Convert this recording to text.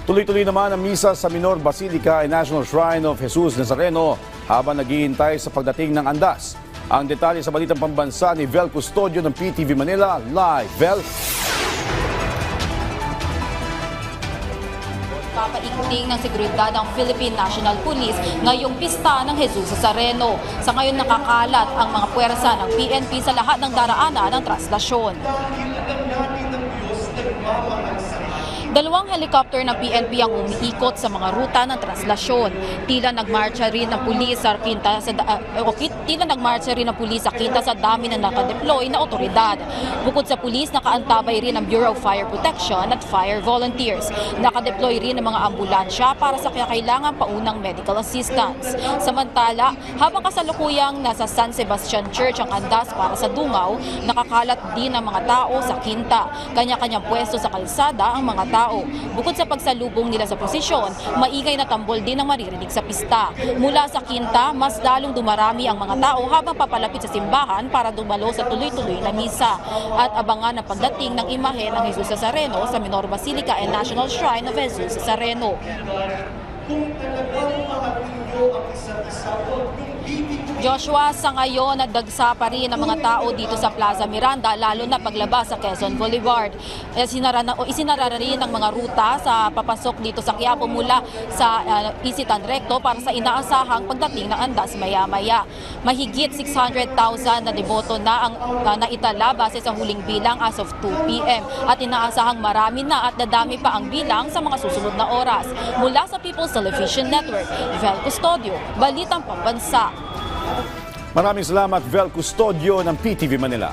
Tuloy-tuloy naman ang misa sa Minor Basilica and National Shrine of Jesus Nazareno habang naghihintay sa pagdating ng andas. Ang detalye sa balitang pambansa ni Vel Custodio ng PTV Manila. Live, Vel. Papaigting ng seguridad ang Philippine National Police ngayong pista ng Jesus Nazareno. Sa ngayon nakakalat ang mga puwersa ng PNP sa lahat ng daraanan ng traslasyon. Dalawang helicopter ng PNP ang umiikot sa mga ruta ng traslasyon. Tila nagmarcha rin ng pulis sa Quinta sa dami ng nakadeploy na otoridad. Bukod sa pulis, nakaantabay rin ang Bureau of Fire Protection at Fire Volunteers. Nakadeploy rin ang mga ambulansya para sa kakailangang paunang medical assistance. Samantala, habang kasalukuyang nasa San Sebastian Church ang andas para sa dungaw, nakakalat din ang mga tao sa Quinta. Kanya-kanyang pwesto sa kalsada ang mga tao. Bukod sa pagsalubong nila sa prosesyon, maingay na tambol din ang maririnig sa pista. Mula sa Quinta, mas lalong dumarami ang mga tao habang papalapit sa simbahan para dumalo sa tuloy-tuloy na misa at abangan ang pagdating ng imahe ng Jesus Nazareno sa Minor Basilica and National Shrine of Jesus Nazareno. Joshua, sa ngayon nagdagsa pa rin ang mga tao dito sa Plaza Miranda, lalo na paglabas sa Quezon Boulevard. Isinara rin ang mga ruta sa papasok dito sa Quiapo mula sa Isitan Recto para sa inaasahang pagdating ng andas maya-maya. Mahigit 600,000 na deboto na ang naitala base sa huling bilang as of 2 p.m. At inaasahang marami na at dadami pa ang bilang sa mga susunod na oras. Mula sa People's Television Network, Vel Custodio, Balitang Pambansa. Maraming salamat, Vel Custodio ng PTV Manila.